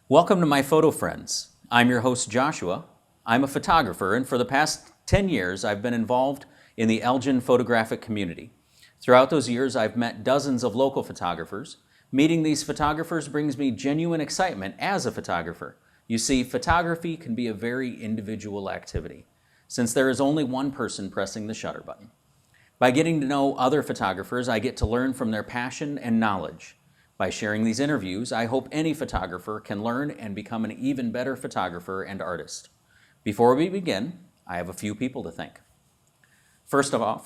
Welcome to my photo friends. I'm your host Joshua. I'm a photographer, and for the past 10 years I've been involved in the Elgin photographic community. Throughout those years I've met dozens of local photographers. Meeting these photographers brings me genuine excitement as a photographer. You see, photography can be a very individual activity, since there is only one person pressing the shutter button. By getting to know other photographers, I get to learn from their passion and knowledge. By sharing these interviews, I hope any photographer can learn and become an even better photographer and artist. Before we begin, I have a few people to thank. First of all,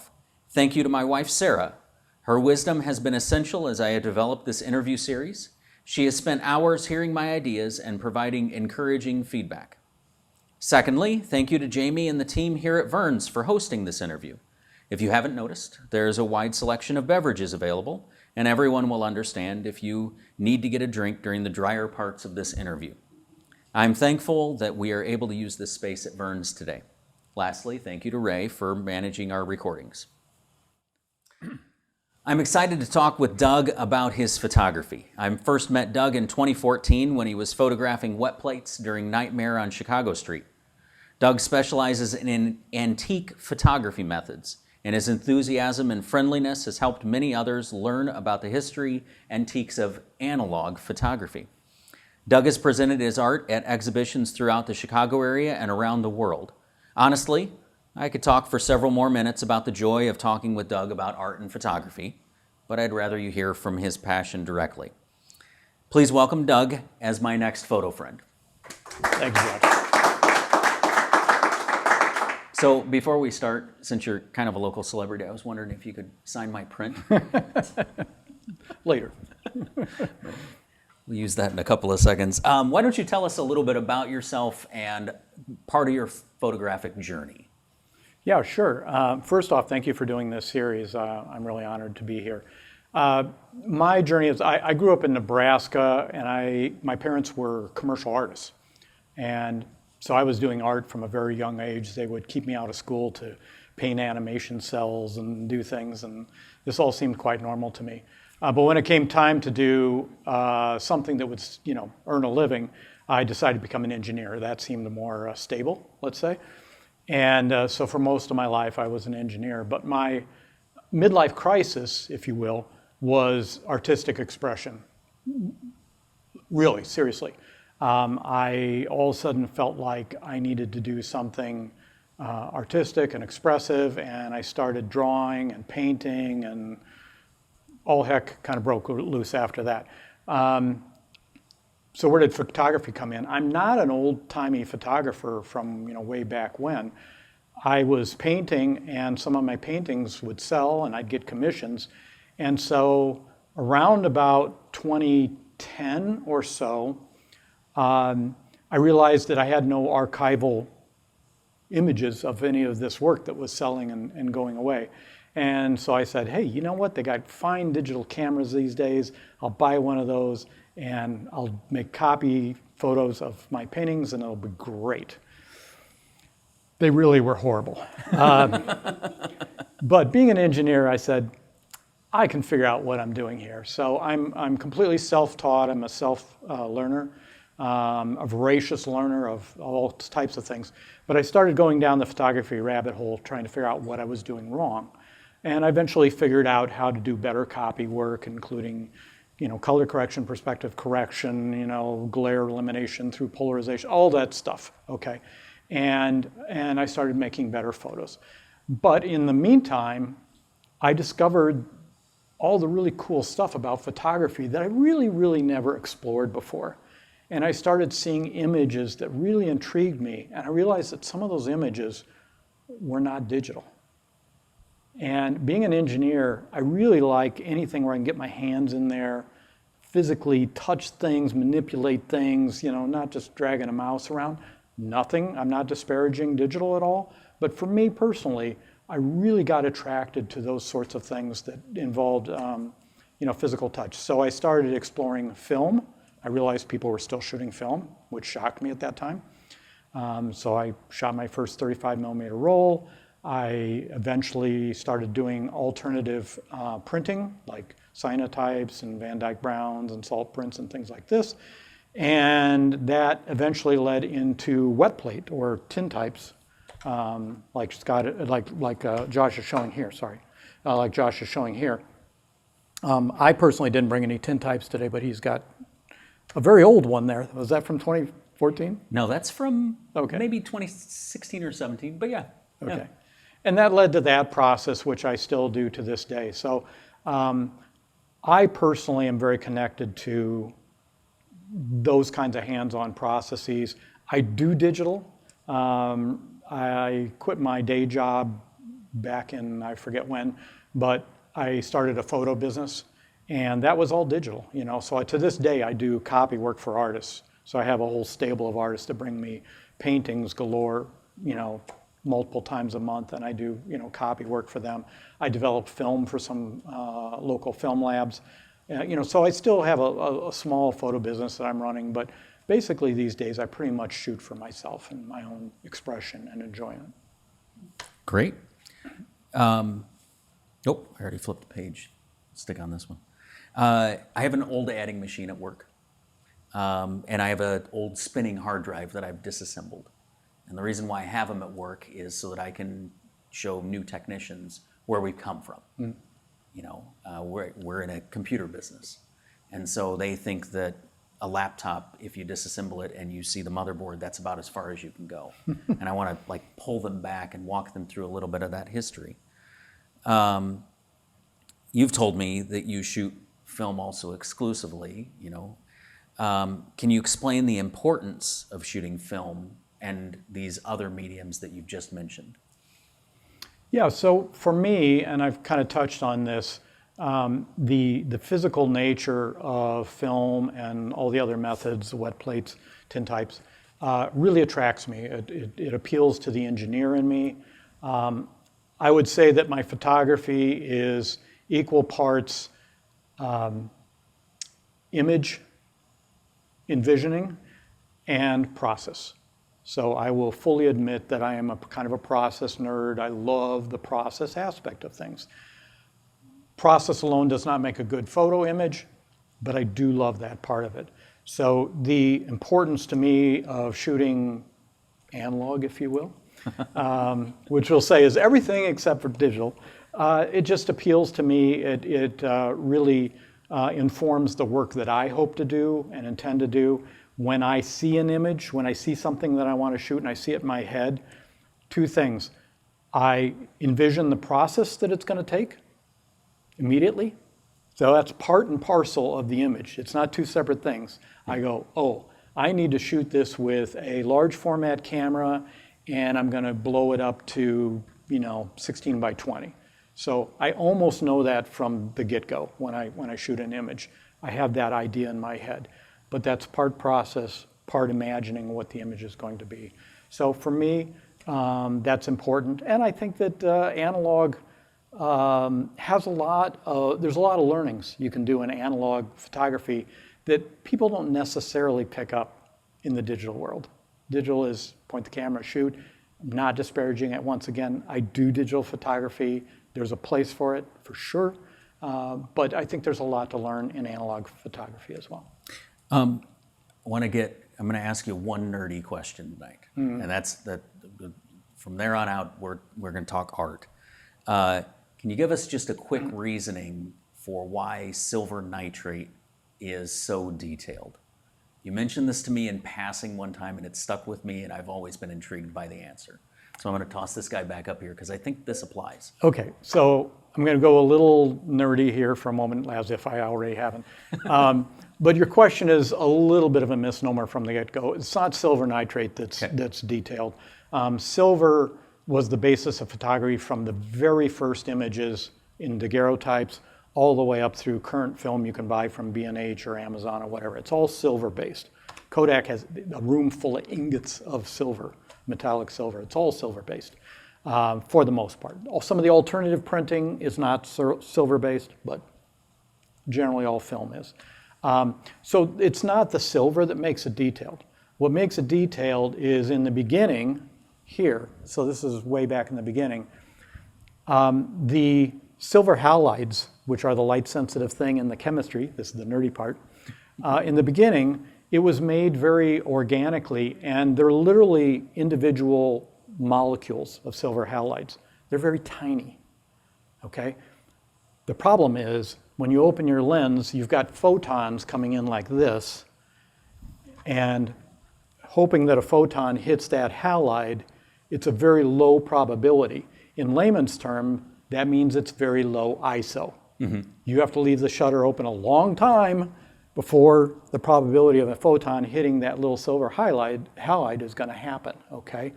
thank you to my wife, Sarah. Her wisdom has been essential as I have developed this interview series. She has spent hours hearing my ideas and providing encouraging feedback. Secondly, thank you to Jamie and the team here at Vern's for hosting this interview. If you haven't noticed, there is a wide selection of beverages available, and everyone will understand if you need to get a drink during the drier parts of this interview. I'm thankful that we are able to use this space at Vern's today. Lastly, thank you to Ray for managing our recordings. I'm excited to talk with Doug about his photography. I first met Doug in 2014 when he was photographing wet plates during Nightmare on Chicago Street. Doug specializes in antique photography methods, and his enthusiasm and friendliness has helped many others learn about the history antiques of analog photography. Doug has presented his art at exhibitions throughout the Chicago area and around the world. Honestly, I could talk for several more minutes about the joy of talking with Doug about art and photography, but I'd rather you hear from his passion directly. Please welcome Doug as my next photo friend. Thank you, Josh. So before we start, since you're kind of a local celebrity, I was wondering if you could sign my print. Later. We'll use that in a couple of seconds. Why don't you tell us a little bit about yourself and part of your photographic journey? Yeah, sure. First off, thank you for doing this series. I'm really honored to be here. My journey is, I grew up in Nebraska, and my parents were commercial artists. And so I was doing art from a very young age. They would keep me out of school to paint animation cells and do things, and this all seemed quite normal to me. But when it came time to do something that would, earn a living, I decided to become an engineer. That seemed more stable, let's say. And so for most of my life, I was an engineer. But my midlife crisis, if you will, was artistic expression. Really, seriously. I all of a sudden felt like I needed to do something artistic and expressive, and I started drawing and painting, and all heck kind of broke loose after that. So where did photography come in? I'm not an old-timey photographer from way back when. I was painting, and some of my paintings would sell, and I'd get commissions. And so around about 2010 or so, I realized that I had no archival images of any of this work that was selling and going away. And so I said, hey, you know what? They got fine digital cameras these days. I'll buy one of those, and I'll make copy photos of my paintings, and it'll be great. They really were horrible. But being an engineer, I said, I can figure out what I'm doing here. So I'm completely self-taught. I'm a self-learner. A voracious learner of all types of things. But I started going down the photography rabbit hole trying to figure out what I was doing wrong. And I eventually figured out how to do better copy work, including color correction, perspective correction, glare elimination through polarization, all that stuff, okay? And I started making better photos. But in the meantime, I discovered all the really cool stuff about photography that I really, really never explored before. And I started seeing images that really intrigued me. And I realized that some of those images were not digital. And being an engineer, I really like anything where I can get my hands in there, physically touch things, manipulate things, not just dragging a mouse around. Nothing, I'm not disparaging digital at all. But for me personally, I really got attracted to those sorts of things that involved physical touch. So I started exploring film. I realized people were still shooting film, which shocked me at that time. So I shot my first 35 millimeter roll. I eventually started doing alternative printing, like cyanotypes and Van Dyke Browns and salt prints and things like this. And that eventually led into wet plate or tin types, like Josh is showing here. Like Josh is showing here. I personally didn't bring any tin types today, but he's got a very old one there. Was that from 2014? No, that's from Okay. maybe 2016 or 17, but yeah. Okay. Yeah. And that led to that process, which I still do to this day. So I personally am very connected to those kinds of hands-on processes. I do digital. I quit my day job back in, I forget when, but I started a photo business, and that was all digital, you know. So to this day, I do copy work for artists. So I have a whole stable of artists that bring me paintings galore, you know, multiple times a month, and I do, you know, copy work for them. I develop film for some local film labs. You know, so I still have a small photo business that I'm running, but basically these days I pretty much shoot for myself and my own expression and enjoyment. Great. Oh, I already flipped the page. Stick on this one. I have an old adding machine at work, and I have an old spinning hard drive that I've disassembled. And the reason why I have them at work is so that I can show new technicians where we've come from. Mm. You know, we're in a computer business, and so they think that a laptop, if you disassemble it and you see the motherboard, that's about as far as you can go. And I want to like pull them back and walk them through a little bit of that history. You've told me that you shoot film also exclusively, you know. Can you explain the importance of shooting film and these other mediums that you've just mentioned? Yeah, so for me, and I've kind of touched on this, the physical nature of film and all the other methods, wet plates, tin types, really attracts me. It appeals to the engineer in me. I would say that my photography is equal parts image, envisioning, and process. So I will fully admit that I am a kind of a process nerd. I love the process aspect of things. Process alone does not make a good photo image, but I do love that part of it. So the importance to me of shooting analog, if you will, which we'll say is everything except for digital, it just appeals to me. It really informs the work that I hope to do and intend to do. When I see an image, when I see something that I want to shoot and I see it in my head, two things. I envision the process that it's going to take immediately. So that's part and parcel of the image. It's not two separate things. I go, oh, I need to shoot this with a large format camera and I'm going to blow it up to, 16 by 20. So I almost know that from the get-go when I shoot an image. I have that idea in my head. But that's part process, part imagining what the image is going to be. So for me, that's important. And I think that analog has there's a lot of learnings you can do in analog photography that people don't necessarily pick up in the digital world. Digital is point the camera, shoot. I'm not disparaging it once again. I do digital photography. There's a place for it, for sure. But I think there's a lot to learn in analog photography as well. I'm going to ask you one nerdy question tonight, and that's that. From there on out, we're going to talk art. Can you give us just a quick reasoning for why silver nitrate is so detailed? You mentioned this to me in passing one time, and it stuck with me, and I've always been intrigued by the answer. So I'm going to toss this guy back up here because I think this applies. Okay, so I'm going to go a little nerdy here for a moment, as if I already haven't. But your question is a little bit of a misnomer from the get-go. It's not silver nitrate that's detailed. Silver was the basis of photography from the very first images in daguerreotypes all the way up through current film you can buy from B&H or Amazon or whatever. It's all silver-based. Kodak has a room full of ingots of silver, metallic silver. It's all silver-based for the most part. Some of the alternative printing is not silver-based, but generally all film is. So it's not the silver that makes it detailed. What makes it detailed is in the beginning here, so this is way back in the beginning, the silver halides, which are the light-sensitive thing in the chemistry, this is the nerdy part, in the beginning, It was made very organically, and they're literally individual molecules of silver halides. They're very tiny, okay? The problem is, when you open your lens, you've got photons coming in like this, and hoping that a photon hits that halide, it's a very low probability. In layman's term, that means it's very low ISO. You have to leave the shutter open a long time before the probability of a photon hitting that little silver halide is going to happen, okay?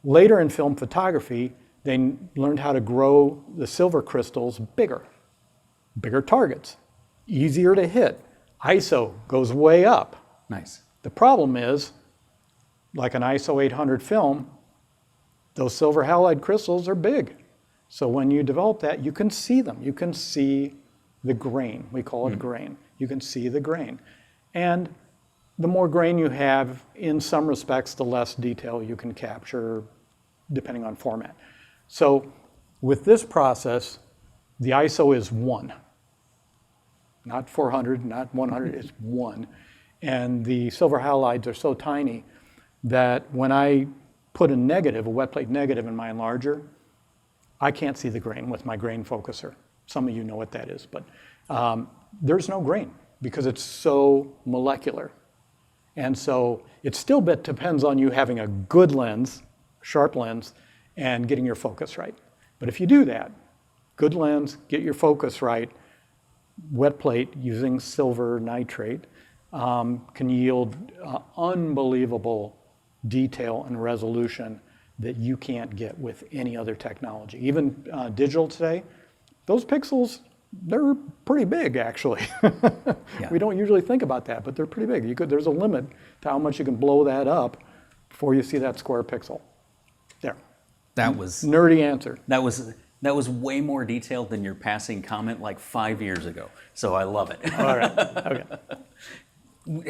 Later in film photography, they learned how to grow the silver crystals bigger targets, easier to hit. ISO goes way up. Nice. The problem is, like an ISO 800 film, those silver halide crystals are big. So when you develop that, you can see them. You can see the grain. We call it grain. You can see the grain. And the more grain you have, in some respects, the less detail you can capture, depending on format. So with this process, the ISO is 1. Not 400, not 100, it's 1. And the silver halides are so tiny that when I put a negative, a wet plate negative in my enlarger, I can't see the grain with my grain focuser. Some of you know what that is, but there's no grain because it's so molecular. And so it still depends on you having a good lens, sharp lens, and getting your focus right. But if you do that, good lens, get your focus right, wet plate using silver nitrate can yield unbelievable detail and resolution that you can't get with any other technology. Even digital today, those pixels, they're pretty big actually. We don't usually think about that, but they're pretty big. There's a limit to how much you can blow that up before you see that square pixel. There. That was nerdy answer. That was way more detailed than your passing comment like 5 years ago. So I love it. All right. Okay.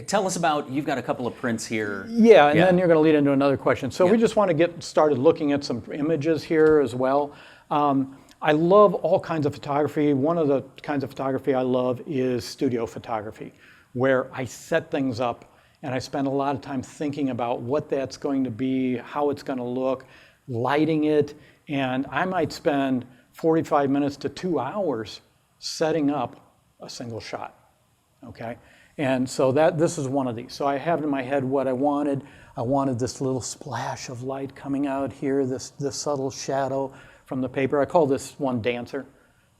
Tell us about, you've got a couple of prints here. Yeah, and then you're going to lead into another question. So we just want to get started looking at some images here as well. I love all kinds of photography. One of the kinds of photography I love is studio photography, where I set things up and I spend a lot of time thinking about what that's going to be, how it's going to look, lighting it, and I might spend 45 minutes to 2 hours setting up a single shot, okay? And so this is one of these. So I have in my head what I wanted. I wanted this little splash of light coming out here, this subtle shadow from the paper. I call this one Dancer,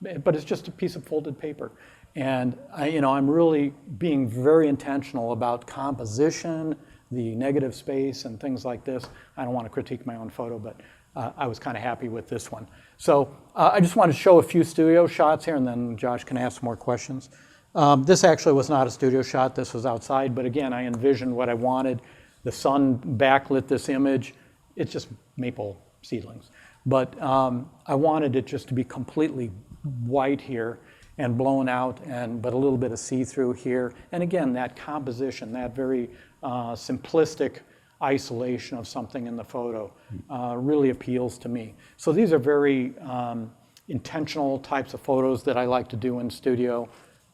but it's just a piece of folded paper. And I'm really being very intentional about composition, the negative space, and things like this. I don't want to critique my own photo, but I was kind of happy with this one. So I just want to show a few studio shots here, and then Josh can ask more questions. This actually was not a studio shot. This was outside, but again, I envisioned what I wanted. The sun backlit this image. It's just maple seedlings. But I wanted it just to be completely white here and blown out, but a little bit of see-through here. And again, that composition, that very simplistic isolation of something in the photo really appeals to me. So these are very intentional types of photos that I like to do in studio.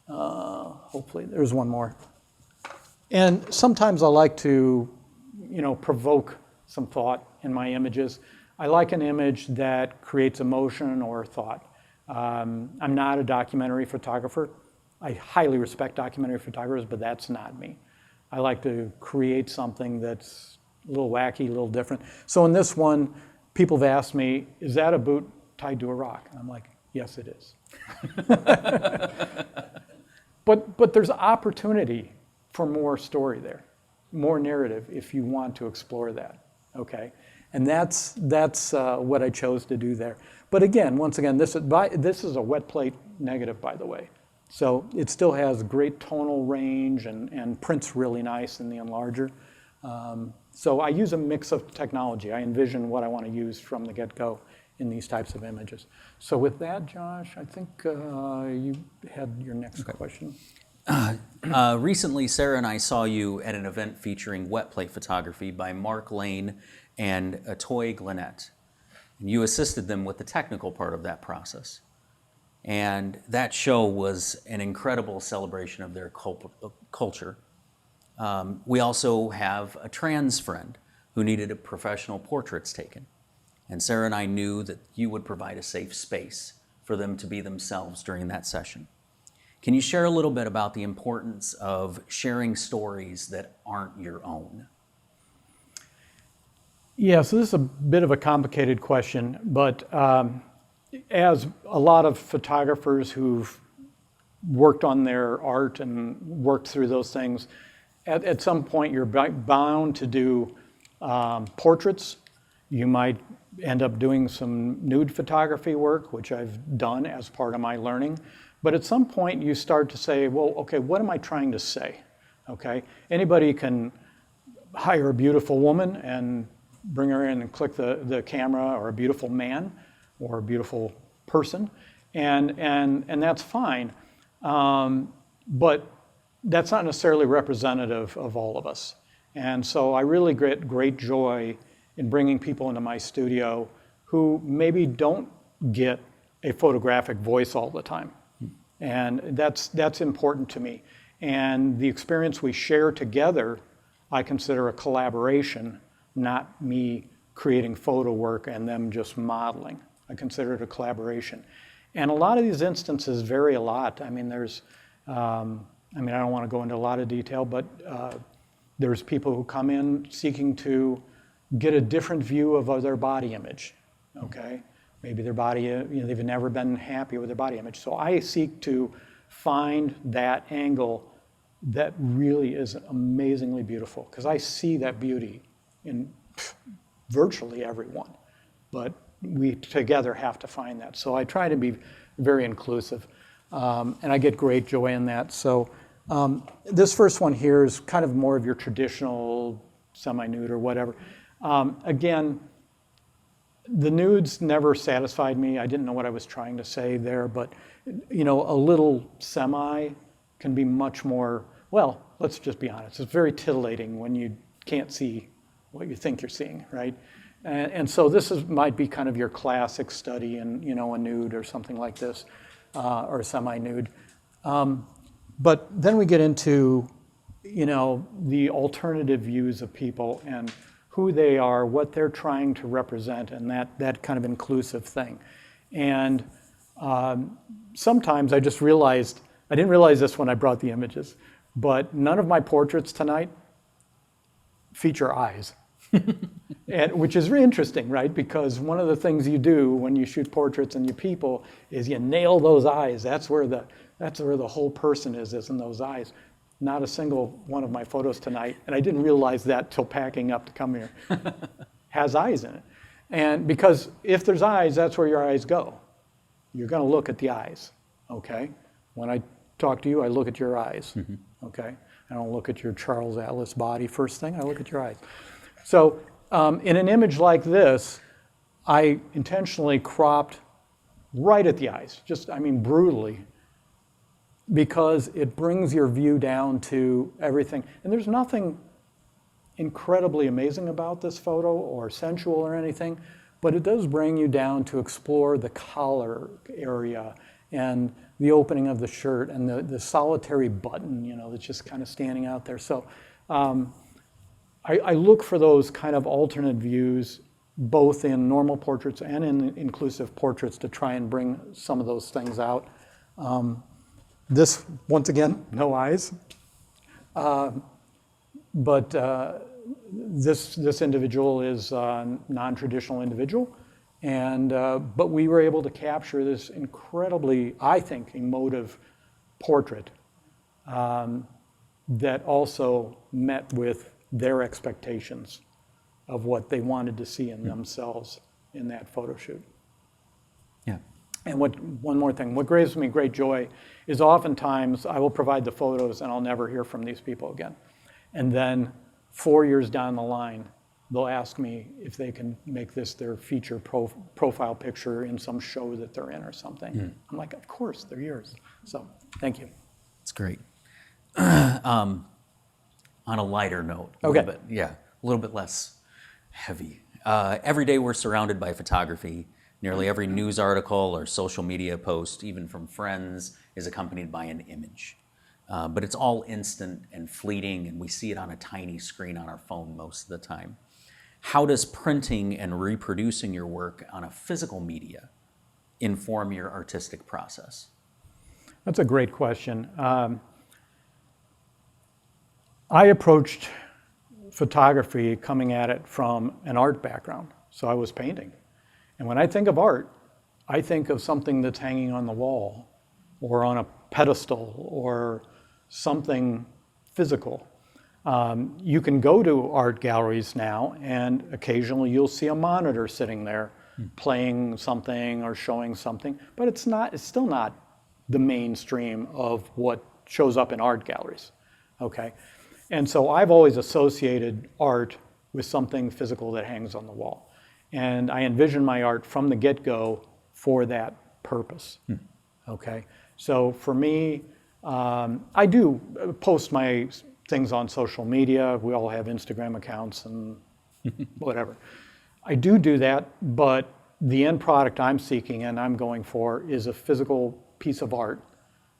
Hopefully, there's one more. And sometimes I like to, provoke some thought in my images. I like an image that creates emotion or thought. I'm not a documentary photographer. I highly respect documentary photographers, but that's not me. I like to create something that's a little wacky, a little different. So in this one, people have asked me, is that a boot tied to a rock? And I'm like, yes, it is. But there's opportunity for more story there, more narrative if you want to explore that, okay? And that's what I chose to do there. But again, once again, this is a wet plate negative, by the way. So it still has great tonal range and prints really nice in the enlarger. So I use a mix of technology. I envision what I want to use from the get-go in these types of images. So with that, Josh, I think you had your next question. Recently, Sarah and I saw you at an event featuring wet plate photography by Mark Lane and Atoy Glenette. And you assisted them with the technical part of that process. And that show was an incredible celebration of their culture. We also have a trans friend who needed professional portraits taken. And Sarah and I knew that you would provide a safe space for them to be themselves during that session. Can you share a little bit about the importance of sharing stories that aren't your own? Yeah, so this is a bit of a complicated question, but as a lot of photographers who've worked on their art and worked through those things, at some point you're bound to do portraits. You might end up doing some nude photography work, which I've done as part of my learning. But at some point you start to say, well, okay, what am I trying to say? Okay, anybody can hire a beautiful woman and bring her in and click the camera, or a beautiful man or a beautiful person, and that's fine. But that's not necessarily representative of all of us. And so I really get great joy in bringing people into my studio who maybe don't get a photographic voice all the time. And that's important to me. And the experience we share together, I consider a collaboration, not me creating photo work and them just modeling. I consider it a collaboration. And a lot of these instances vary a lot. I mean, I don't want to go into a lot of detail, but there's people who come in seeking to get a different view of their body image, okay? Maybe their body, they've never been happy with their body image. So I seek to find that angle that really is amazingly beautiful, because I see that beauty in virtually everyone, but we together have to find that. So I try to be very inclusive, and I get great joy in that. So this first one here is kind of more of your traditional semi-nude or whatever. Again, the nudes never satisfied me. I didn't know what I was trying to say there, but a little semi can be much more, well, let's just be honest, it's very titillating when you can't see what you think you're seeing, right? And so this might be kind of your classic study in, a nude or something like this, or a semi-nude. But then we get into, the alternative views of people and who they are, what they're trying to represent, and that kind of inclusive thing. And sometimes I just realized, I didn't realize this when I brought the images, but none of my portraits tonight feature eyes. Which is really interesting, right? Because one of the things you do when you shoot portraits and you people is you nail those eyes. That's where the whole person is in those eyes. Not a single one of my photos tonight, and I didn't realize that till packing up to come here, has eyes in it. And because if there's eyes, that's where your eyes go. You're going to look at the eyes, okay? When I talk to you, I look at your eyes, okay? I don't look at your Charles Atlas body first thing, I look at your eyes. So in an image like this, I intentionally cropped right at the eyes, brutally, because it brings your view down to everything. And there's nothing incredibly amazing about this photo or sensual or anything, but it does bring you down to explore the collar area and the opening of the shirt and the solitary button, that's just kind of standing out there. So I look for those kind of alternate views, both in normal portraits and in inclusive portraits, to try and bring some of those things out. This, once again, no eyes. But this individual is a non-traditional individual. And, but we were able to capture this incredibly, I think, emotive portrait that also met with their expectations of what they wanted to see in themselves in that photo shoot. Yeah. And one more thing, what gives me great joy is oftentimes I will provide the photos and I'll never hear from these people again. And then 4 years down the line, they'll ask me if they can make this their feature profile picture in some show that they're in or something. I'm like, of course, they're yours. So, thank you. That's great. On a lighter note, a Okay. little bit less heavy. Every day we're surrounded by photography. Nearly every news article or social media post, even from friends, is accompanied by an image. but it's all instant and fleeting, and we see it on a tiny screen on our phone most of the time. How does printing and reproducing your work on a physical media inform your artistic process? That's a great question. I approached photography coming at it from an art background. So I was painting. And when I think of art, I think of something that's hanging on the wall or on a pedestal or something physical. You can go to art galleries now, and occasionally you'll see a monitor sitting there playing something or showing something, but it's still not the mainstream of what shows up in art galleries, okay? And so I've always associated art with something physical that hangs on the wall. And I envision my art from the get-go for that purpose, okay? So for me, I do post my things on social media. We all have Instagram accounts and whatever. I do that, but the end product I'm seeking and I'm going for is a physical piece of art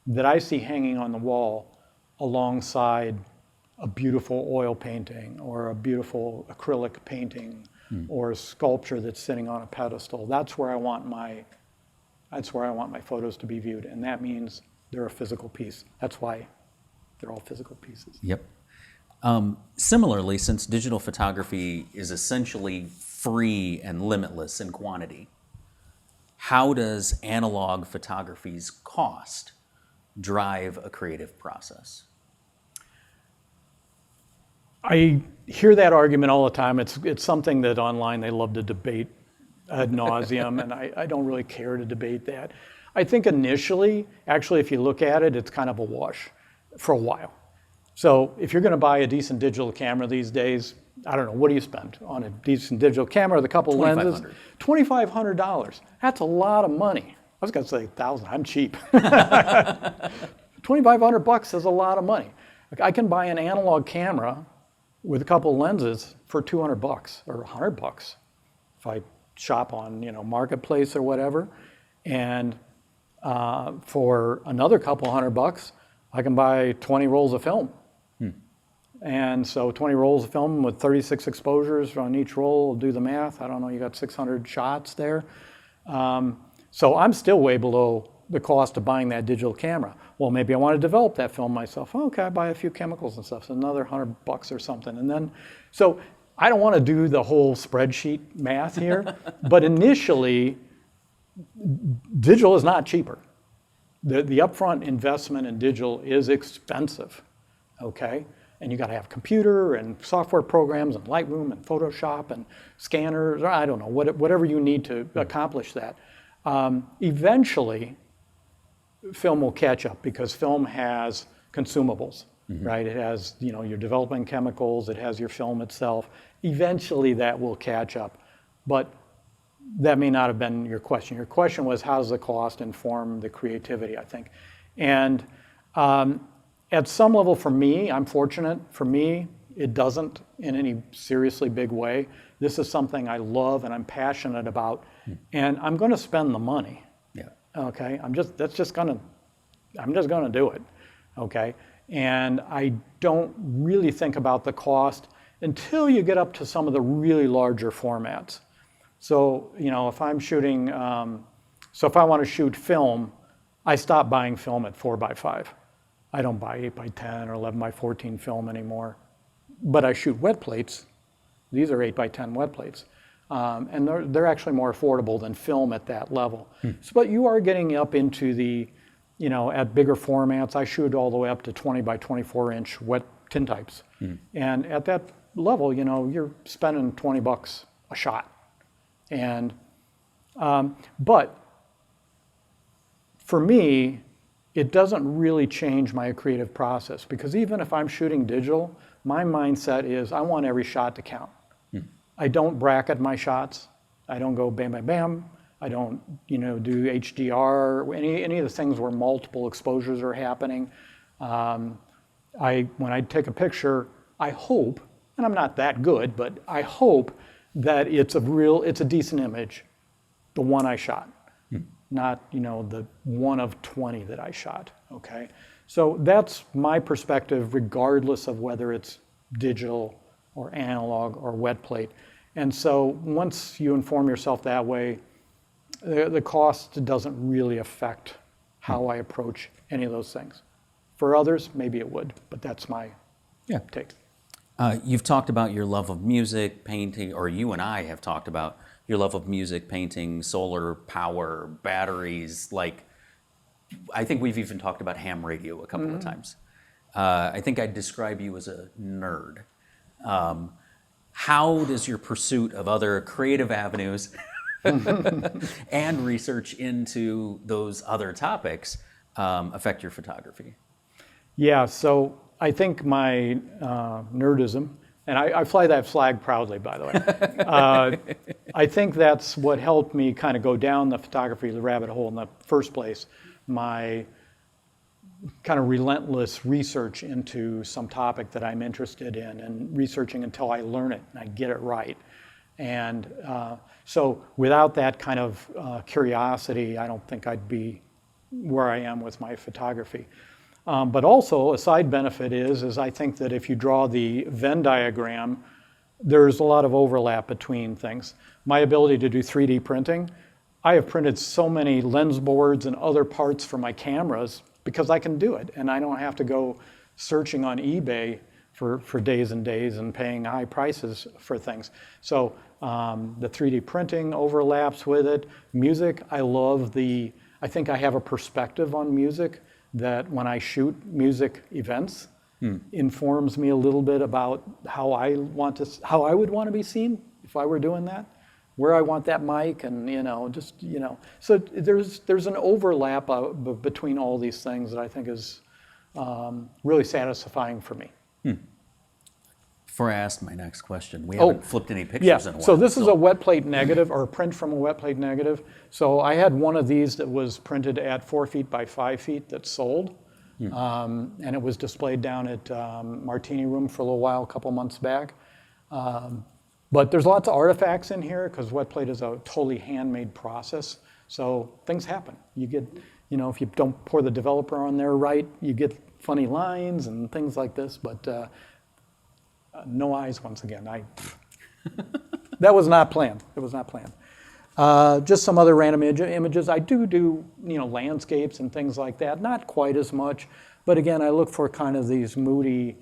that I see hanging on the wall alongside a beautiful oil painting or a beautiful acrylic painting or a sculpture that's sitting on a pedestal. That's where I want my photos to be viewed, and that means they're a physical piece. That's why they're all physical pieces. Yep. Similarly, since digital photography is essentially free and limitless in quantity, how does analog photography's cost drive a creative process? I hear that argument all the time. It's something that online they love to debate ad nauseum, and I don't really care to debate that. I think initially, actually, if you look at it, it's kind of a wash for a while. So if you're going to buy a decent digital camera these days, I don't know, what do you spend on a decent digital camera with a couple lenses? $2,500. That's a lot of money. I was going to say 1,000. I'm cheap. $2,500 is a lot of money. I can buy an analog camera with a couple lenses for $200 or $100 if I shop on, Marketplace or whatever. And for another couple $100, I can buy 20 rolls of film. And so 20 rolls of film with 36 exposures on each roll, do the math. I don't know, you got 600 shots there. So I'm still way below the cost of buying that digital camera. Well, maybe I want to develop that film myself. Okay, I buy a few chemicals and stuff, so another $100 or something. And then, so I don't want to do the whole spreadsheet math here, but initially, digital is not cheaper. The upfront investment in digital is expensive, okay? And you got to have computer and software programs and Lightroom and Photoshop and scanners, or I don't know, whatever you need to accomplish that. Eventually, film will catch up because film has consumables, right? It has, you're developing chemicals, it has your film itself. Eventually that will catch up, but that may not have been your question. Your question was, how does the cost inform the creativity, I think. And at some level for me, I'm fortunate, for me, it doesn't in any seriously big way. This is something I love and I'm passionate about, and I'm going to spend the money. Yeah. Okay, I'm just gonna do it. Okay, and I don't really think about the cost until you get up to some of the really larger formats. So if I'm shooting, so if I want to shoot film, I stop buying film at 4x5. I don't buy 8x10 or 11x14 film anymore, but I shoot wet plates. These are 8x10 wet plates. And they're actually more affordable than film at that level. So, but you are getting up into the, at bigger formats. I shoot all the way up to 20x24 wet tintypes. And at that level, you're spending $20 a shot. And, but for me, it doesn't really change my creative process, because even if I'm shooting digital, my mindset is I want every shot to count. I don't bracket my shots. I don't go bam, bam, bam. I don't, do HDR, any of the things where multiple exposures are happening. When I take a picture, I hope, and I'm not that good, but I hope that it's a decent image, the one I shot, not, the one of 20 that I shot, okay? So that's my perspective, regardless of whether it's digital or analog or wet plate. And so once you inform yourself that way, the cost doesn't really affect how I approach any of those things. For others, maybe it would, but that's my take. You've talked about your love of music, painting, or you and I have talked about your love of music, painting, solar power, batteries. Like, I think we've even talked about ham radio a couple of times. I think I'd describe you as a nerd. How does your pursuit of other creative avenues and research into those other topics affect your photography? Yeah, so I think my nerdism, and I fly that flag proudly, by the way. I think that's what helped me kind of go down the photography rabbit hole in the first place. My kind of relentless research into some topic that I'm interested in, and researching until I learn it and I get it right. And so without that kind of curiosity, I don't think I'd be where I am with my photography. But also a side benefit is I think that if you draw the Venn diagram, there's a lot of overlap between things. My ability to do 3D printing, I have printed so many lens boards and other parts for my cameras because I can do it, and I don't have to go searching on eBay for days and days and paying high prices for things. So the 3D printing overlaps with it. Music, I think I have a perspective on music that when I shoot music events, informs me a little bit about how I would want to be seen if I were doing that, where I want that mic, and so there's an overlap between all these things that I think is really satisfying for me. Before I ask my next question, we haven't flipped any pictures in a while. So this is a wet plate negative, or a print from a wet plate negative. So I had one of these that was printed at 4 feet by 5 feet that sold. And it was displayed down at Martini Room for a little while, a couple months back. But there's lots of artifacts in here because wet plate is a totally handmade process. So things happen. You get, if you don't pour the developer on there right, you get funny lines and things like this. But no eyes once again. That was not planned. It was not planned. Just some other random images. I do landscapes and things like that. Not quite as much, but again, I look for kind of these moody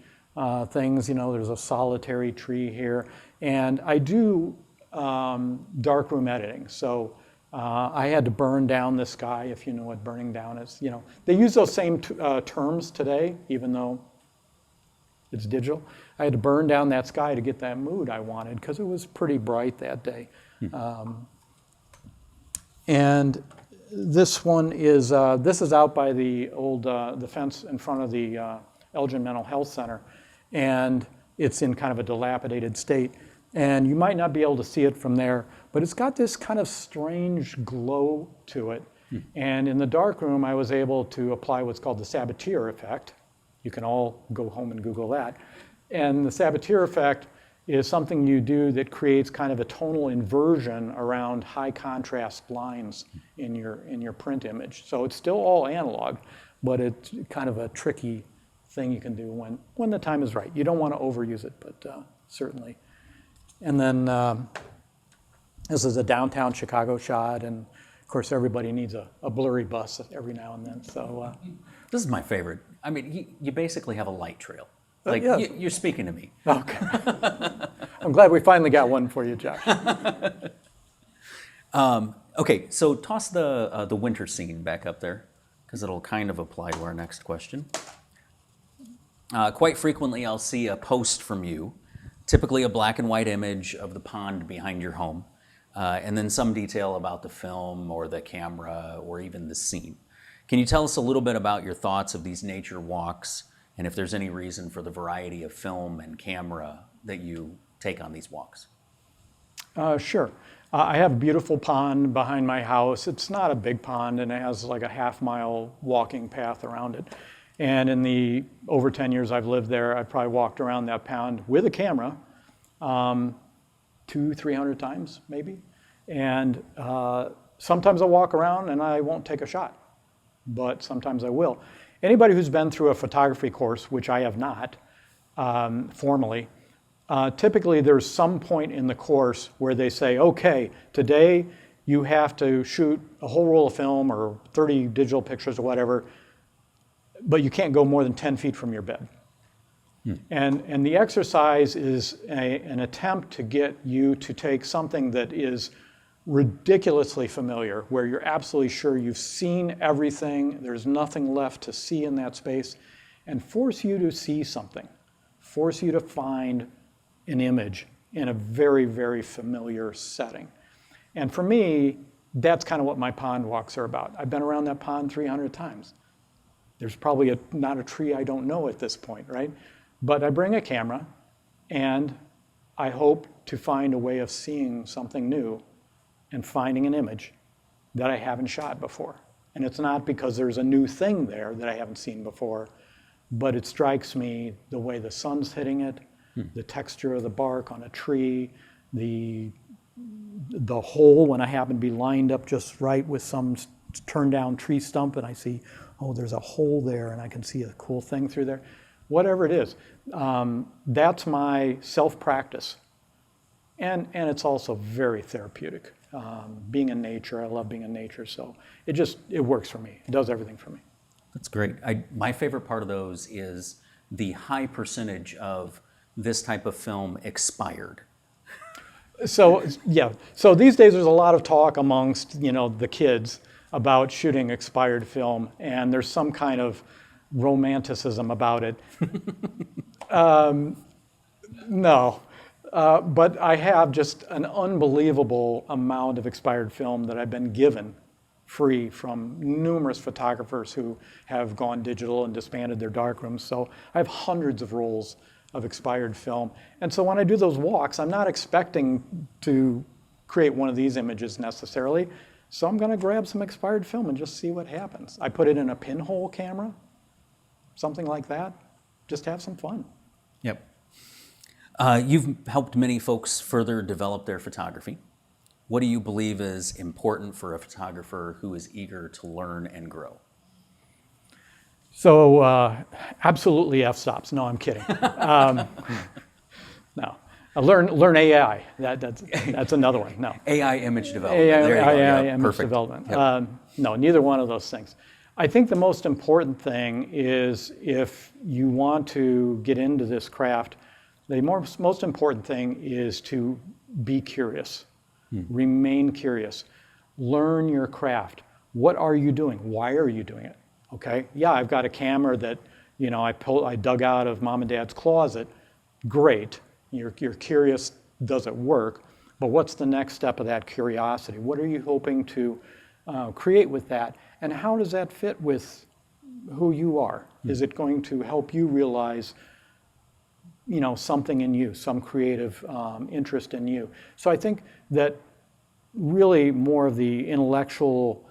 things. There's a solitary tree here, and I do darkroom editing. So I had to burn down this sky, if you know what burning down is. They use those same terms today, even though it's digital. I had to burn down that sky to get that mood I wanted because it was pretty bright that day. And this one is out by the old the fence in front of the Elgin Mental Health Center, and it's in kind of a dilapidated state. And you might not be able to see it from there, but it's got this kind of strange glow to it. And in the darkroom, I was able to apply what's called the Sabatier effect. You can all go home and Google that. And the Sabatier effect is something you do that creates kind of a tonal inversion around high contrast lines in your print image. So it's still all analog, but it's kind of a tricky thing you can do when the time is right. You don't want to overuse it, but certainly. And then this is a downtown Chicago shot, and of course everybody needs a blurry bus every now and then. So this is my favorite. I mean, you basically have a light trail. Like, yeah. You're speaking to me. Okay. I'm glad we finally got one for you, Josh. Okay, so toss the winter scene back up there, because it'll kind of apply to our next question. Quite frequently, I'll see a post from you, typically a black and white image of the pond behind your home, and then some detail about the film or the camera or even the scene. Can you tell us a little bit about your thoughts of these nature walks, and if there's any reason for the variety of film and camera that you take on these walks? Sure. I have a beautiful pond behind my house. It's not a big pond, and it has like a half-mile walking path around it. And in the over 10 years I've lived there, I've probably walked around that pond with a camera 200-300 times, maybe. And sometimes I'll walk around and I won't take a shot, but sometimes I will. Anybody who's been through a photography course, which I have not formally, typically there's some point in the course where they say, okay, today you have to shoot a whole roll of film or 30 digital pictures or whatever, but you can't go more than 10 feet from your bed. And the exercise is an attempt to get you to take something that is ridiculously familiar, where you're absolutely sure you've seen everything, there's nothing left to see in that space, and force you to see something, force you to find an image in a very, very familiar setting. And for me, that's kind of what my pond walks are about. I've been around that pond 300 times. There's probably not a tree I don't know at this point, right? But I bring a camera, and I hope to find a way of seeing something new and finding an image that I haven't shot before. And it's not because there's a new thing there that I haven't seen before, but it strikes me the way the sun's hitting it, the texture of the bark on a tree, the hole when I happen to be lined up just right with some turned down tree stump and I see, oh, there's a hole there and I can see a cool thing through there. Whatever it is, that's my self-practice. And it's also very therapeutic. Being in nature, I love being in nature, so it works for me. It does everything for me. That's great. My favorite part of those is the high percentage of this type of film expired. So yeah, so these days there's a lot of talk amongst the kids about shooting expired film, and there's some kind of romanticism about it. No. But I have just an unbelievable amount of expired film that I've been given free from numerous photographers who have gone digital and disbanded their darkrooms. So I have hundreds of rolls of expired film. And so when I do those walks, I'm not expecting to create one of these images necessarily. So I'm going to grab some expired film and just see what happens. I put it in a pinhole camera, something like that. Just have some fun. Yep. You've helped many folks further develop their photography. What do you believe is important for a photographer who is eager to learn and grow? So absolutely f-stops. No, I'm kidding. No, learn AI. That's another one. No, AI image development. AI image Perfect. development. Yep. No, neither one of those things. I think the most important thing is if you want to get into this craft, the most important thing is to be curious. Remain curious. Learn your craft. What are you doing? Why are you doing it? Okay. Yeah, I've got a camera that I dug out of mom and dad's closet. Great. You're curious. Does it work? But what's the next step of that curiosity? What are you hoping to create with that? And how does that fit with who you are? Is it going to help you realize something in you, some creative interest in you? So I think that really more of the intellectual,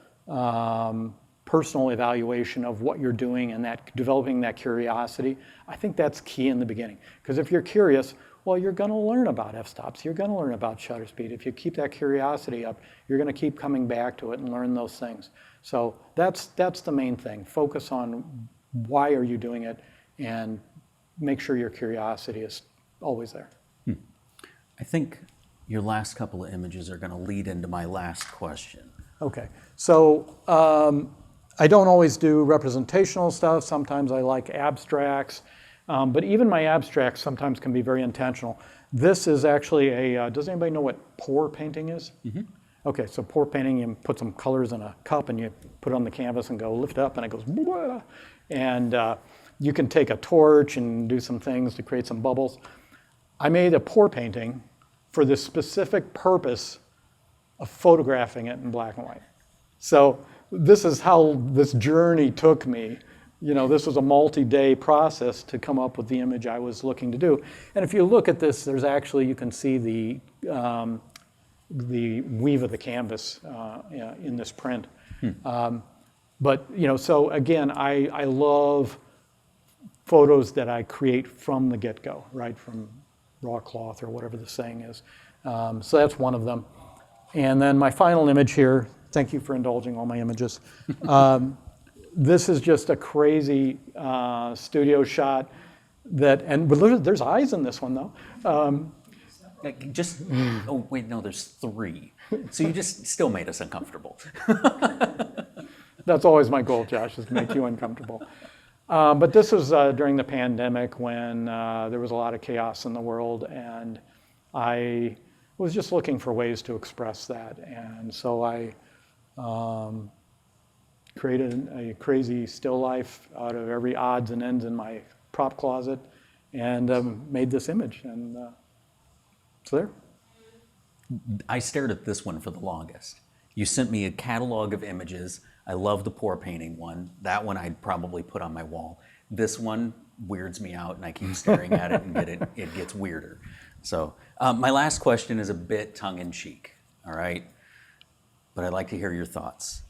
personal evaluation of what you're doing and that developing that curiosity, I think that's key in the beginning. Because if you're curious, well, you're going to learn about f-stops. You're going to learn about shutter speed. If you keep that curiosity up, you're going to keep coming back to it and learn those things. So that's the main thing. Focus on why are you doing it and make sure your curiosity is always there. I think your last couple of images are going to lead into my last question. Okay, so I don't always do representational stuff. Sometimes I like abstracts, but even my abstracts sometimes can be very intentional. This is actually does anybody know what pour painting is? Mm-hmm. Okay, so pour painting, you put some colors in a cup and you put it on the canvas and go lift up and it goes, blah, and you can take a torch and do some things to create some bubbles. I made a pour painting for the specific purpose of photographing it in black and white. So this is how this journey took me. This was a multi-day process to come up with the image I was looking to do. And if you look at this, there's actually, you can see the weave of the canvas in this print. But, so again, I love photos that I create from the get-go, right, from raw cloth or whatever the saying is. So that's one of them. And then my final image here, thank you for indulging all my images. this is just a crazy studio shot but there's eyes in this one though. Oh wait, no, there's 3. So you just still made us uncomfortable. That's always my goal, Josh, is to make you uncomfortable. But this was during the pandemic when there was a lot of chaos in the world, and I was just looking for ways to express that. And so I created a crazy still life out of every odds and ends in my prop closet and made this image. And it's there. I stared at this one for the longest. You sent me a catalog of images. I love the pour painting one. That one I'd probably put on my wall. This one weirds me out, and I keep staring at it, and it gets weirder. So my last question is a bit tongue-in-cheek, all right? But I'd like to hear your thoughts.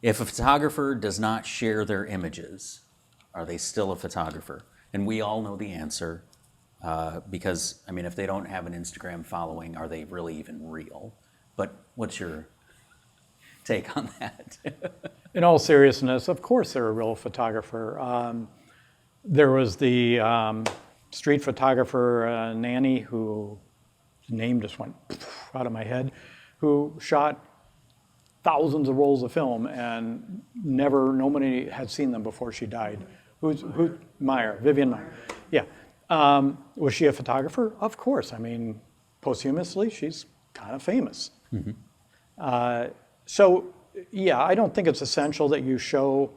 If a photographer does not share their images, are they still a photographer? And we all know the answer, because, I mean, if they don't have an Instagram following, are they really even real? But what's your take on that? In all seriousness, of course they're a real photographer. There was the street photographer, Nanny, whose name just went out of my head, who shot thousands of rolls of film and nobody had seen them before she died. Meyer, Vivian Meyer. Yeah. Was she a photographer? Of course. I mean, posthumously, she's kind of famous. Mm-hmm. So, yeah, I don't think it's essential that you share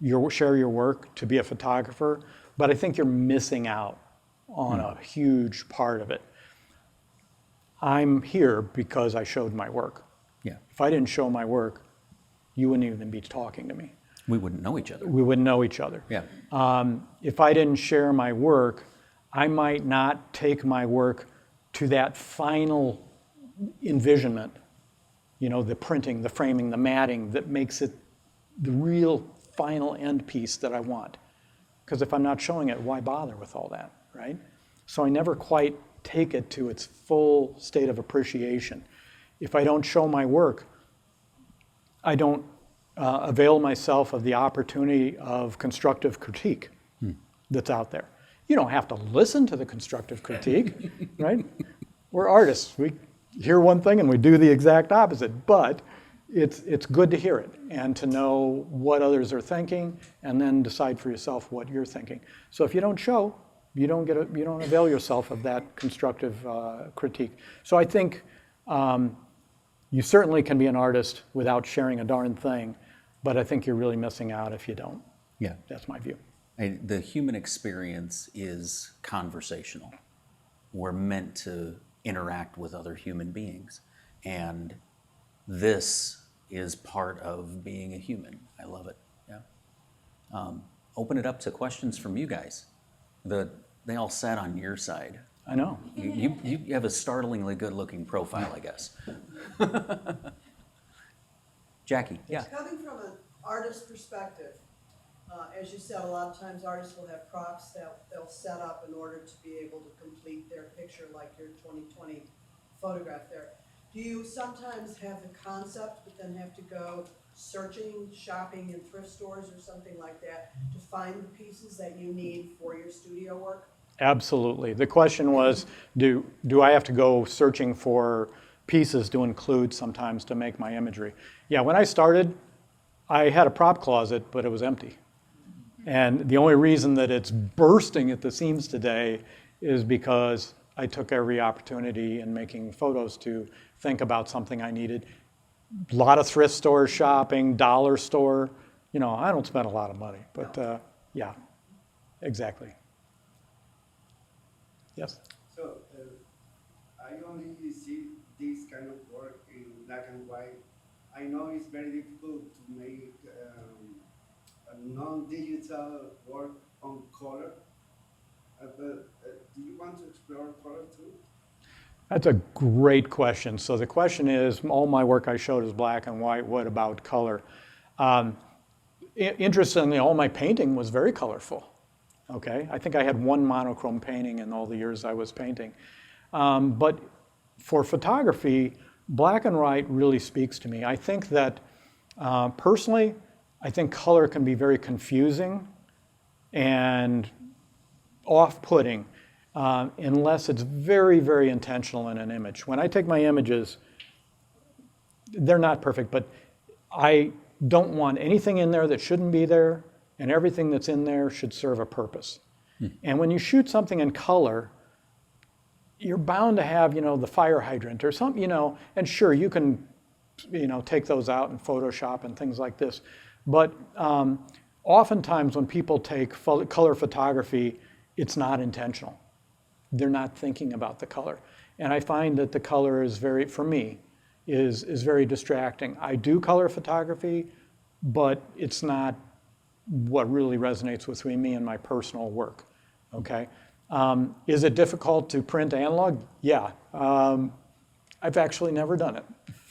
your work to be a photographer, but I think you're missing out on a huge part of it. I'm here because I showed my work. Yeah. If I didn't show my work, you wouldn't even be talking to me. We wouldn't know each other. We wouldn't know each other. Yeah. If I didn't share my work, I might not take my work to that final envisionment, you know, the printing, the framing, the matting that makes it the real final end piece that I want. Because if I'm not showing it, why bother with all that, right? So I never quite take it to its full state of appreciation. If I don't show my work, I don't avail myself of the opportunity of constructive critique that's out there. You don't have to listen to the constructive critique, right? We're artists. We hear one thing and we do the exact opposite, but it's good to hear it and to know what others are thinking and then decide for yourself what you're thinking. So if you don't show, you don't avail yourself of that constructive critique. So I think you certainly can be an artist without sharing a darn thing, but I think you're really missing out if you don't. Yeah. That's my view. The human experience is conversational. We're meant to interact with other human beings. And this is part of being a human. I love it. Yeah. Open it up to questions from you guys. They all sat on your side. I know. You have a startlingly good-looking profile, I guess. Jackie, yeah. Coming from an artist perspective, as you said, a lot of times artists will have props that they'll set up in order to be able to complete their picture, like your 2020 photograph there. Do you sometimes have the concept, but then have to go searching, shopping in thrift stores or something like that to find the pieces that you need for your studio work? Absolutely. The question was, do I have to go searching for pieces to include sometimes to make my imagery? Yeah, when I started, I had a prop closet, but it was empty. And the only reason that it's bursting at the seams today is because I took every opportunity in making photos to think about something I needed. A lot of thrift store shopping, dollar store. You know, I don't spend a lot of money, but yeah, exactly. Yes? So, I only see this kind of work in black and white. I know it's very difficult to make a non-digital work on color, but do you want to explore color too? That's a great question. So the question is, all my work I showed is black and white. What about color? Interestingly, all my painting was very colorful. Okay, I think I had one monochrome painting in all the years I was painting. But for photography, black and white really speaks to me. I think that personally, I think color can be very confusing and off-putting unless it's very, very intentional in an image. When I take my images, they're not perfect, but I don't want anything in there that shouldn't be there, and everything that's in there should serve a purpose. And when you shoot something in color, you're bound to have, the fire hydrant or something, and sure, you can, take those out in Photoshop and things like this. But oftentimes when people take color photography, it's not intentional. They're not thinking about the color. And I find that the color is for me, is very distracting. I do color photography, but it's not what really resonates with me and my personal work, okay? Is it difficult to print analog? Yeah. I've actually never done it.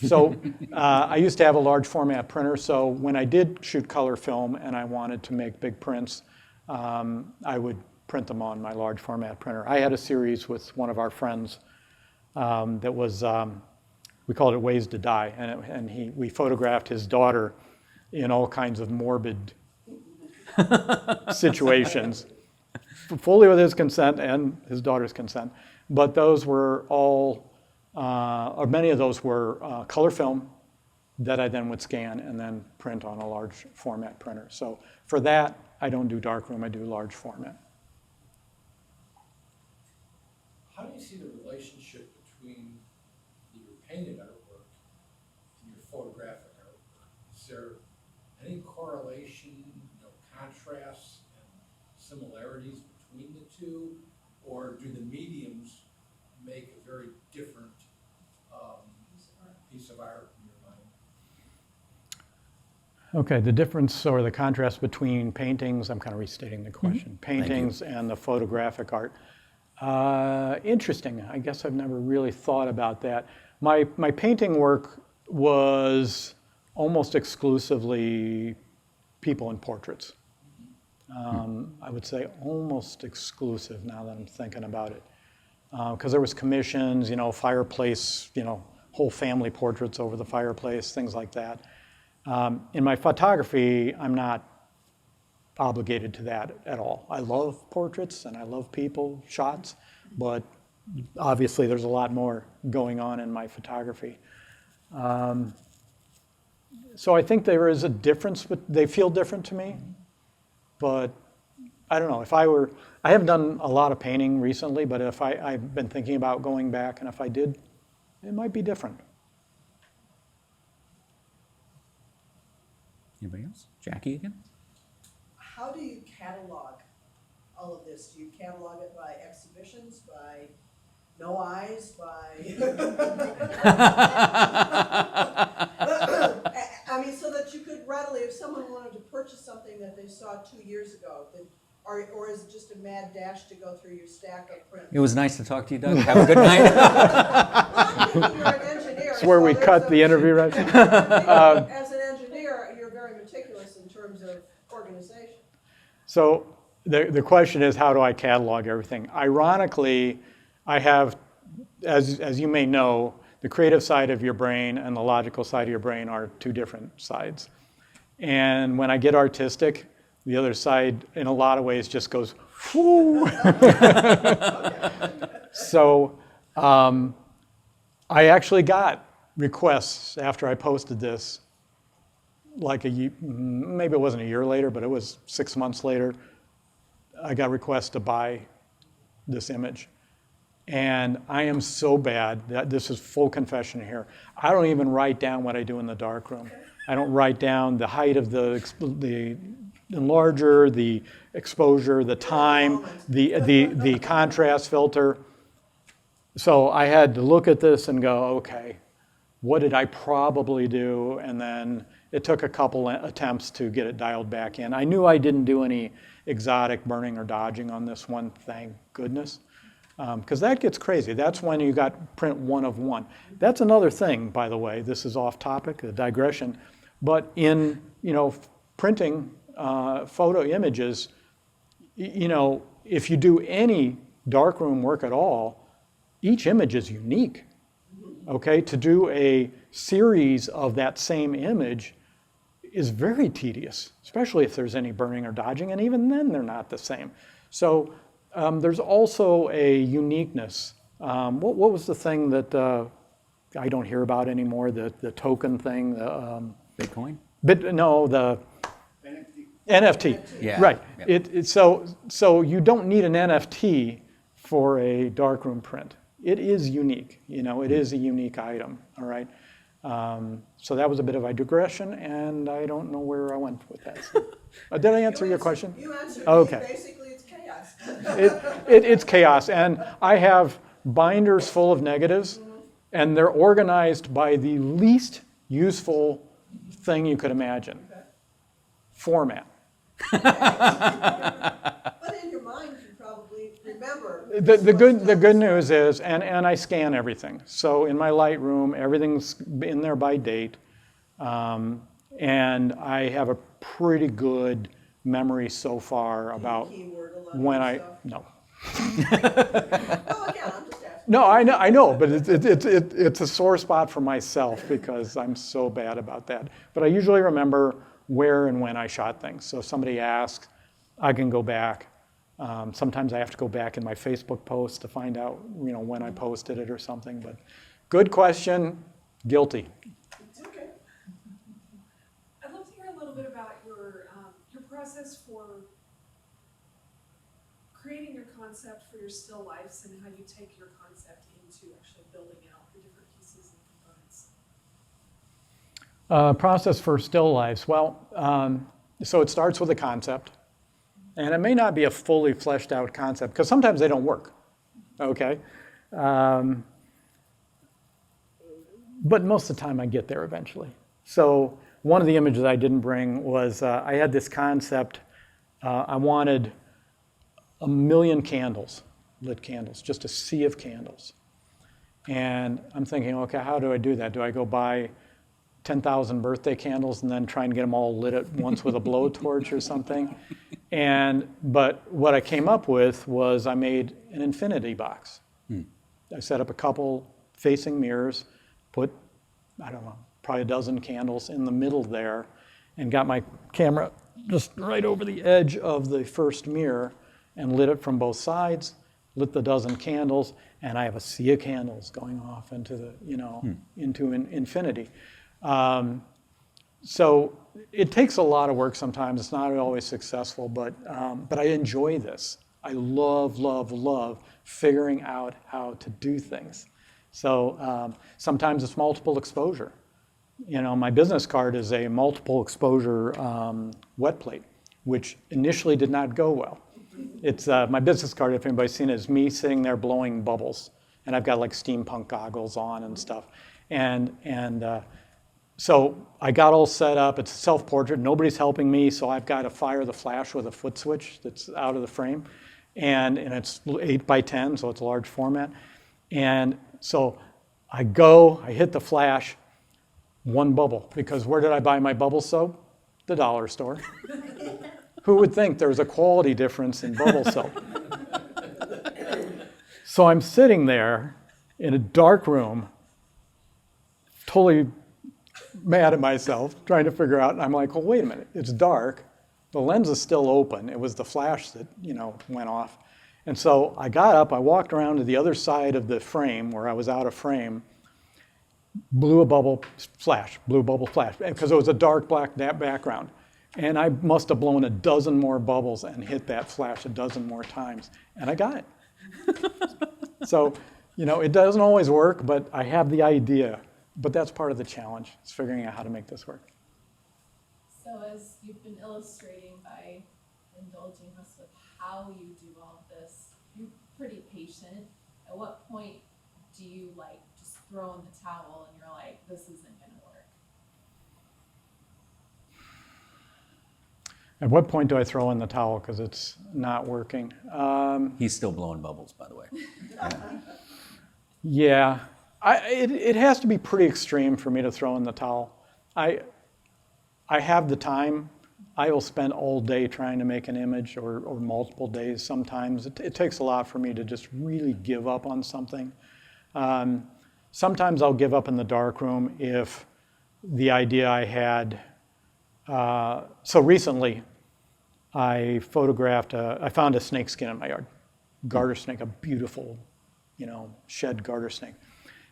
So I used to have a large format printer, so when I did shoot color film and I wanted to make big prints, I would print them on my large format printer. I had a series with one of our friends that was, we called it Ways to Die, and we photographed his daughter in all kinds of morbid situations, fully with his consent and his daughter's consent. But those were all, or many of those were color film that I then would scan and then print on a large format printer. So for that, I don't do darkroom, I do large format. How do you see the relationship between your painted artwork and your photographic artwork? Is there any correlation, contrasts and similarities between the two, or do the mediums make a very different piece of art in your mind? Okay, the difference or the contrast between paintings, I'm kind of restating the question, paintings and the photographic art. Interesting. I guess I've never really thought about that. My painting work was almost exclusively people and portraits. I would say almost exclusive now that I'm thinking about it. Because there was commissions, fireplace, whole family portraits over the fireplace, things like that. In my photography, I'm not obligated to that at all. I love portraits and I love people, shots, but obviously there's a lot more going on in my photography. So I think there is a difference, but they feel different to me. But I don't know, I haven't done a lot of painting recently, but if I've been thinking about going back, and if I did, it might be different. Anybody else? Jackie again? How do you catalog all of this? Do you catalog it by exhibitions, by no eyes, by... I mean, so that you could readily, if someone wanted to purchase something that they saw 2 years ago, or is it just a mad dash to go through your stack of prints? It was nice to talk to you, Doug. Have a good night. Well, you're an engineer. It's where we cut the interview right now. As an engineer, you're very meticulous in terms of organization. So the question is, how do I catalog everything? Ironically, I have, as you may know, the creative side of your brain and the logical side of your brain are two different sides. And when I get artistic, the other side, in a lot of ways, just goes, whoo. So I actually got requests after I posted this, maybe it wasn't a year later, but it was 6 months later. I got requests to buy this image. And I am so bad, that this is full confession here, I don't even write down what I do in the darkroom. I don't write down the height of the enlarger, the exposure, the time, the contrast filter. So I had to look at this and go, okay, what did I probably do? And then it took a couple attempts to get it dialed back in. I knew I didn't do any exotic burning or dodging on this one, thank goodness. Because that gets crazy. That's when you got print 1 of 1. That's another thing, by the way. This is off topic, a digression. But in printing photo images, if you do any darkroom work at all, each image is unique. Okay, to do a series of that same image is very tedious, especially if there's any burning or dodging, and even then they're not the same. So there's also a uniqueness. What was the thing that I don't hear about anymore, the token thing? Bitcoin? No, the NFT. Yeah. Right. Yep. So you don't need an NFT for a darkroom print. It is unique. It is a unique item. All right. So that was a bit of a digression, and I don't know where I went with that. So, did I answer your question? You answered Okay. me. Basically, it's chaos. It's chaos, and I have binders full of negatives, and they're organized by the least useful thing you could imagine. Format. But in your mind, you probably remember. The good news is, and I scan everything. So in my Lightroom, everything's in there by date, and I have a pretty good memory so far about Keyword a lot when of I stuff. no. Oh, again, I'm just asking. No, I know, but it's a sore spot for myself because I'm so bad about that. But I usually remember where and when I shot things. So if somebody asks, I can go back. Sometimes I have to go back in my Facebook post to find out, when I posted it or something. But good question, guilty. Okay. I'd love to hear a little bit about your process for creating your concept for your still lifes and how you take your concept into actually building out the different pieces and components. Process for still lifes. Well, so it starts with a concept. And it may not be a fully fleshed out concept, because sometimes they don't work, okay? But most of the time I get there eventually. So one of the images I didn't bring was, I had this concept, I wanted 1 million candles, lit candles, just a sea of candles. And I'm thinking, okay, how do I do that? Do I go buy 10,000 birthday candles and then try and get them all lit at once with a blowtorch or something? But what I came up with was I made an infinity box. I set up a couple facing mirrors, put, I don't know, probably a dozen candles in the middle there, and got my camera just right over the edge of the first mirror and lit it from both sides, lit the dozen candles, and I have a sea of candles going off into the, into infinity. So it takes a lot of work sometimes. It's not always successful, but I enjoy this. I love figuring out how to do things. So sometimes it's multiple exposure. My business card is a multiple exposure wet plate, which initially did not go well. It's my business card, if anybody's seen it, is me sitting there blowing bubbles. And I've got like steampunk goggles on and stuff. So I got all set up. It's a self-portrait. Nobody's helping me, so I've got to fire the flash with a foot switch that's out of the frame. And it's 8x10, so it's a large format. And so I hit the flash, one bubble. Because where did I buy my bubble soap? The dollar store. Who would think there was a quality difference in bubble soap? So I'm sitting there in a dark room, totally mad at myself, trying to figure out, and I'm like, well, wait a minute, it's dark, the lens is still open, it was the flash that, went off. And so I got up, I walked around to the other side of the frame where I was out of frame, blew a bubble, flash, because it was a dark black background. And I must have blown a dozen more bubbles and hit that flash a dozen more times, and I got it. So, it doesn't always work, but I have the idea. But that's part of the challenge, is figuring out how to make this work. So as you've been illustrating by indulging us with how you do all of this, you're pretty patient. At what point do you just throw in the towel and you're like, this isn't gonna work? At what point do I throw in the towel because it's not working? He's still blowing bubbles, by the way. Yeah. It has to be pretty extreme for me to throw in the towel. I have the time. I will spend all day trying to make an image or multiple days sometimes. It takes a lot for me to just really give up on something. Sometimes I'll give up in the darkroom if the idea I had So recently, I found a snake skin in my yard, garter snake, a beautiful, shed garter snake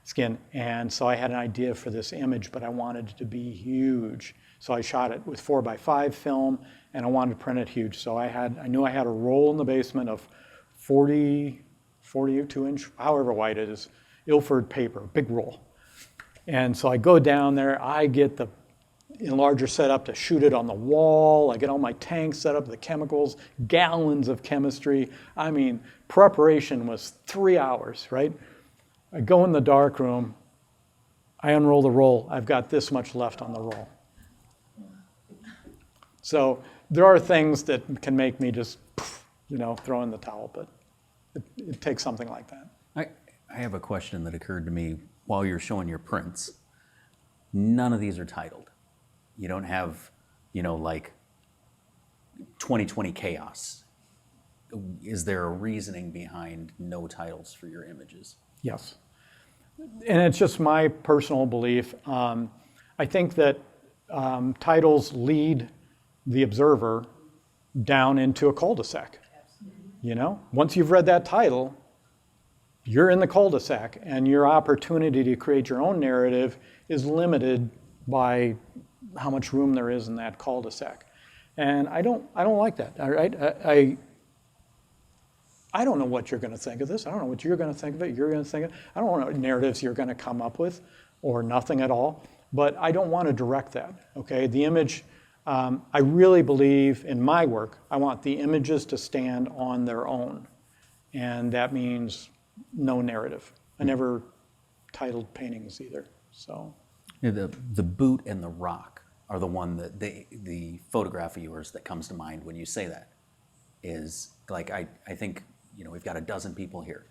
skin. And so I had an idea for this image, but I wanted it to be huge. So I shot it with 4x5 film, and I wanted to print it huge. So I knew I had a roll in the basement of 42-inch, however wide it is, Ilford paper, big roll. And so I go down there, I get the enlarger set up to shoot it on the wall. I get all my tanks set up, the chemicals, gallons of chemistry. I mean, preparation was 3 hours, right? I go in the dark room, I unroll the roll, I've got this much left on the roll. So there are things that can make me just, throw in the towel, but it takes something like that. I have a question that occurred to me while you're showing your prints. None of these are titled. You don't have, like 2020 chaos. Is there a reasoning behind no titles for your images? Yes. And it's just my personal belief. I think that titles lead the observer down into a cul-de-sac. Once you've read that title, you're in the cul-de-sac, and your opportunity to create your own narrative is limited by how much room there is in that cul-de-sac. And I don't like that. All right? I don't know what you're going to think of this. I don't know what you're going to think of it. You're going to think of it. I don't know what narratives you're going to come up with, or nothing at all. But I don't want to direct that. Okay, the image. I really believe in my work. I want the images to stand on their own, and that means no narrative. I never titled paintings either. So The boot and the rock are the one that the photograph of yours that comes to mind when you say that is like, I think, we've got a dozen people here.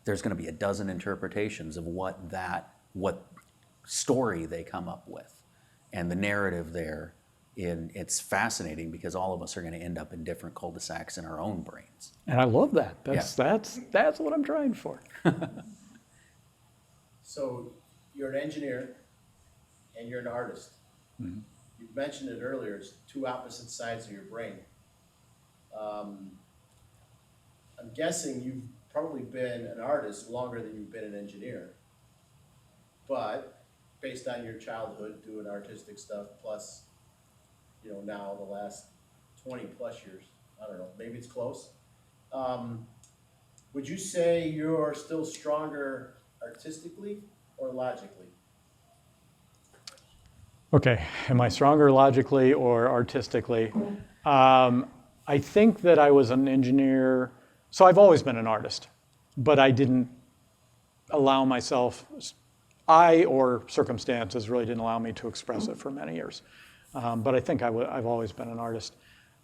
There's going to be a dozen interpretations of what story they come up with, and the narrative there. It's fascinating because all of us are going to end up in different cul-de-sacs in our own brains. And I love that. That's what I'm trying for. So you're an engineer and you're an artist. Mm-hmm. You mentioned it earlier, it's two opposite sides of your brain. I'm guessing you've probably been an artist longer than you've been an engineer. But based on your childhood doing artistic stuff, plus, now the last 20 plus years, I don't know, maybe it's close. Would you say you're still stronger artistically or logically? Okay, am I stronger logically or artistically? I think that I was an engineer, so I've always been an artist, but I didn't allow myself, or circumstances really didn't allow me to express it for many years. But I think I've always been an artist.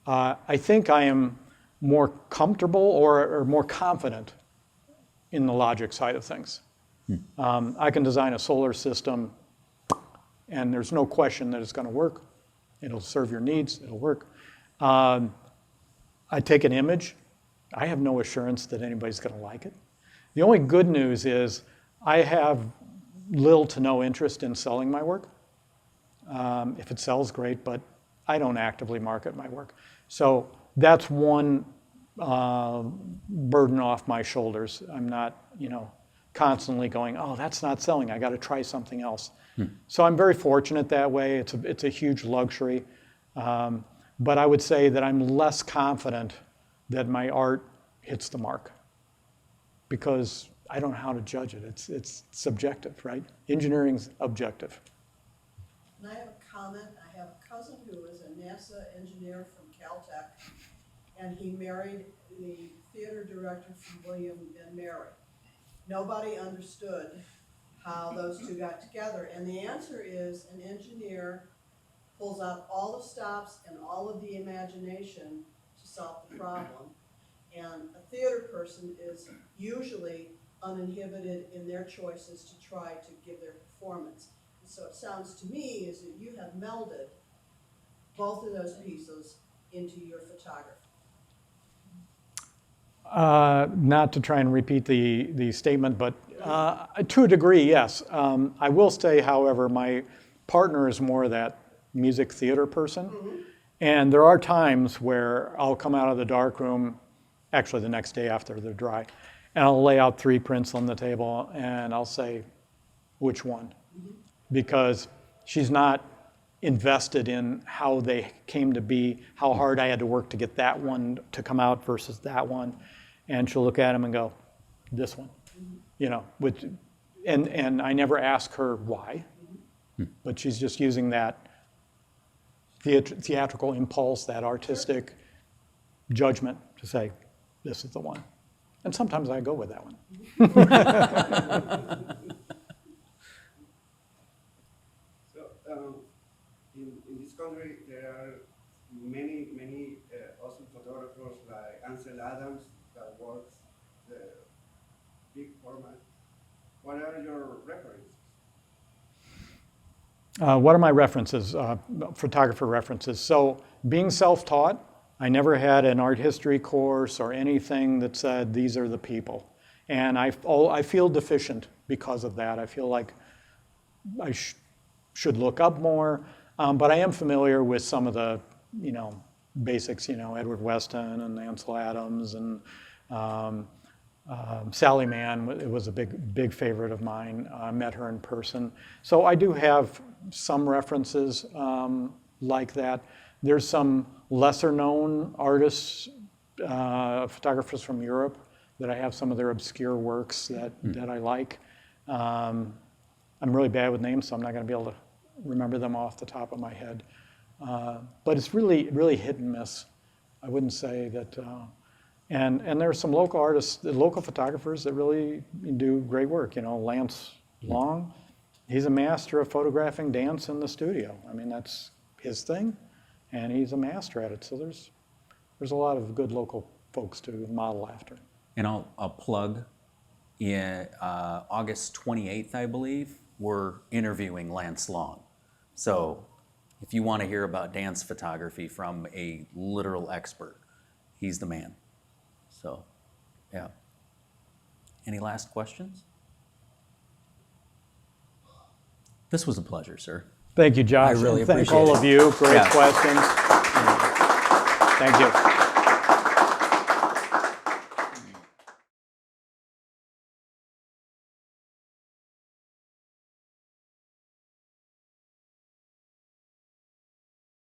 I think I am more comfortable or more confident in the logic side of things. I can design a solar system, and there's no question that it's going to work. It'll serve your needs. It'll work. I take an image. I have no assurance that anybody's going to like it. The only good news is I have little to no interest in selling my work. If it sells, great, but I don't actively market my work. So that's one burden off my shoulders. I'm not, constantly going, oh, that's not selling. I got to try something else. So I'm very fortunate that way. It's a huge luxury. But I would say that I'm less confident that my art hits the mark because I don't know how to judge it. It's subjective, right? Engineering's objective. And I have a comment. I have a cousin who is a NASA engineer from Caltech, and he married the theater director from William and Mary. Nobody understood how those two got together, and the answer is an engineer pulls out all the stops and all of the imagination to solve the problem, and a theater person is usually uninhibited in their choices to try to give their performance. So it sounds to me as that you have melded both of those pieces into your photography. Not to try and repeat the statement, but to a degree, yes. I will say, however, my partner is more that music theater person. And there are times where I'll come out of the dark room, actually the next day after they're dry, and I'll lay out 3 prints on the table and I'll say, which one? Because she's not invested in how they came to be, how hard I had to work to get that one to come out versus that one. And she'll look at them and go, this one. You know, and I never ask her why, but she's just using that theatrical impulse, that artistic judgment to say, this is the one. And sometimes I go with that one. So, in this country, there are many awesome photographers like Hanson that works the big format. What are your references? What are my references? Photographer references. So being self-taught, I never had an art history course or anything that said these are the people. And I feel deficient because of that. I feel like I should look up more, but I am familiar with some of the, basics, Edward Weston and Ansel Adams and Sally Mann. It was a big favorite of mine. I met her in person. So I do have some references like that. There's some lesser known artists, photographers from Europe that I have some of their obscure works that I like. I'm really bad with names, so I'm not going to be able to remember them off the top of my head. But it's really hit and miss. I wouldn't say that. And there are some local artists, local photographers that really do great work. Lance Long, he's a master of photographing dance in the studio. I mean, that's his thing, and he's a master at it. So there's a lot of good local folks to model after. And I'll plug, in August 28th, I believe, we're interviewing Lance Long. So if you want to hear about dance photography from a literal expert, he's the man. So, yeah. Any last questions? This was a pleasure, sir. Thank you, Josh. I really and thank appreciate all it. of you. Great Yeah. questions. Thank you.